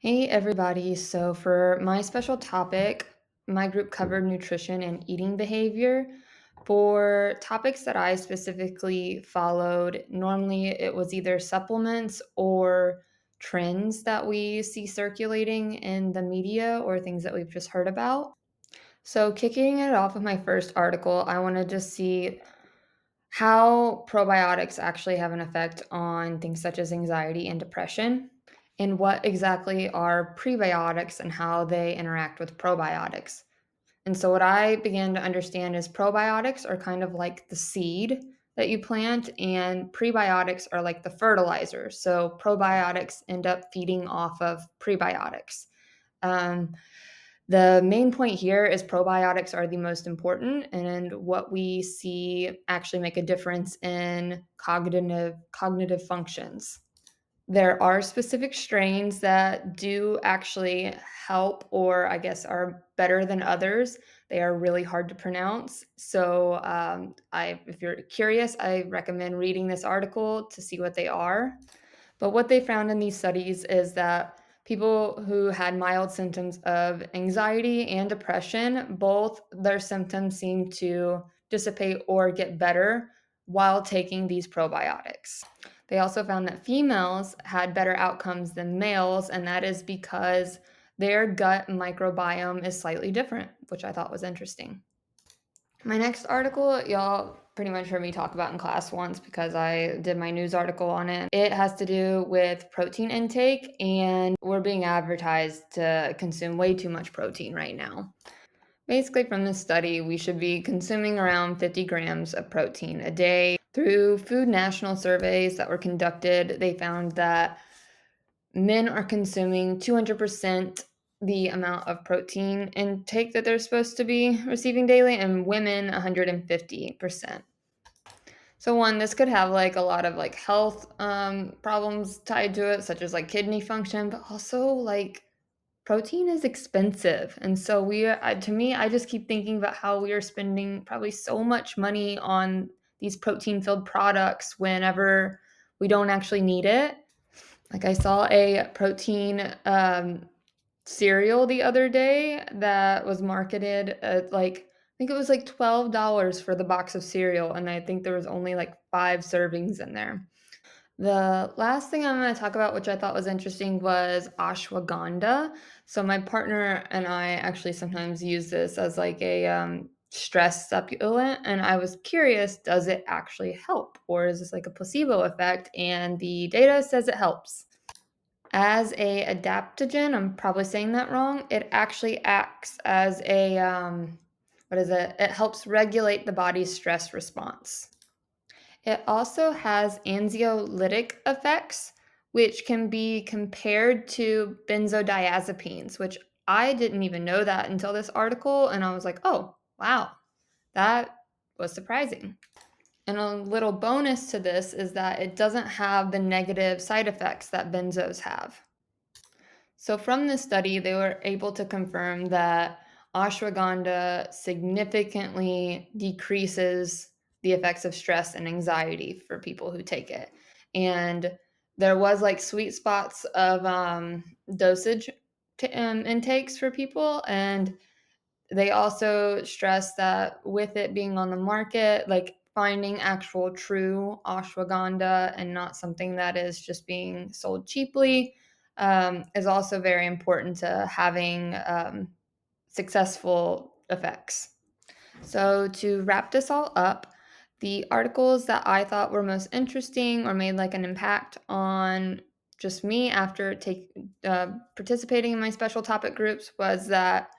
Hey everybody. So for my special topic, my group covered nutrition and eating behavior. For topics that I specifically followed, normally it was either supplements or trends that we see circulating in the media or things that we've just heard about. So kicking it off with my first article, I want to just see how probiotics actually have an effect on things such as anxiety and depression, and what exactly are prebiotics and how they interact with probiotics. And so, what I began to understand is probiotics are kind of like the seed that you plant, and prebiotics are like the fertilizer. So, probiotics end up feeding off of prebiotics. Um, the main point here is probiotics are the most important, and what we see actually make a difference in cognitive functions. There are specific strains that do actually help, or I guess are better than others. They are really hard to pronounce. So, if you're curious, I recommend reading this article to see what they are. But what they found in these studies is that people who had mild symptoms of anxiety and depression, both their symptoms seemed to dissipate or get better while taking these probiotics. They also found that females had better outcomes than males, and that is because their gut microbiome is slightly different, which I thought was interesting. My next article, y'all pretty much heard me talk about in class once because I did my news article on it. It has to do with protein intake, and we're being advertised to consume way too much protein right now. Basically, from this study, we should be consuming around 50 grams of protein a day. Through Food National surveys that were conducted, they found that men are consuming 200% the amount of protein intake that they're supposed to be receiving daily, and women 150%. So one, this could have like a lot of like health problems tied to it, such as like kidney function, but also like protein is expensive. And so to me, I just keep thinking about how we are spending probably so much money on these protein filled products whenever we don't actually need it. Like I saw a protein cereal the other day that was marketed at like, I think it was like $12 for the box of cereal, and I think there was only like 5 servings in there. The last thing I'm going to talk about, which I thought was interesting, was ashwagandha. So my partner and I actually sometimes use this as like a stress supplement, and I was curious, does it actually help, or is this like a placebo effect? And the data says it helps. As a adaptogen, I'm probably saying that wrong. It actually acts as a what is it? It helps regulate the body's stress response. It also has anxiolytic effects, which can be compared to benzodiazepines, which I didn't even know that until this article, and I was like, "Oh, wow. That was surprising." And a little bonus to this is that it doesn't have the negative side effects that benzos have. So, from this study, they were able to confirm that ashwagandha significantly decreases the effects of stress and anxiety for people who take it. And there was like sweet spots of dosage intakes for people. And they also stress that with it being on the market, like finding actual true ashwagandha and not something that is just being sold cheaply is also very important to having successful effects. So, to wrap this all up, the articles that I thought were most interesting or made like an impact on just me after participating in my special topic groups was that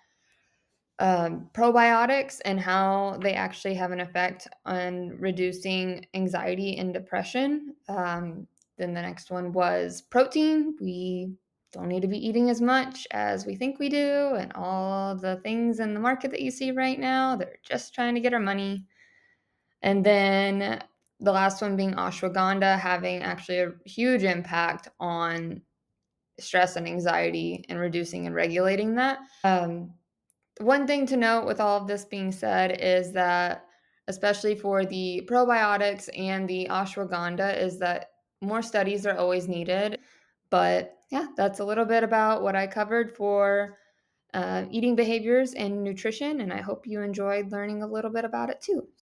probiotics and how they actually have an effect on reducing anxiety and depression. Then the next one was protein. We don't need to be eating as much as we think we do, and all the things in the market that you see right now, they're just trying to get our money. And then the last one being ashwagandha having actually a huge impact on stress and anxiety and reducing and regulating that. One thing to note with all of this being said is that, especially for the probiotics and the ashwagandha, is that more studies are always needed. But Yeah, that's a little bit about what I covered for eating behaviors and nutrition, and I hope you enjoyed learning a little bit about it too.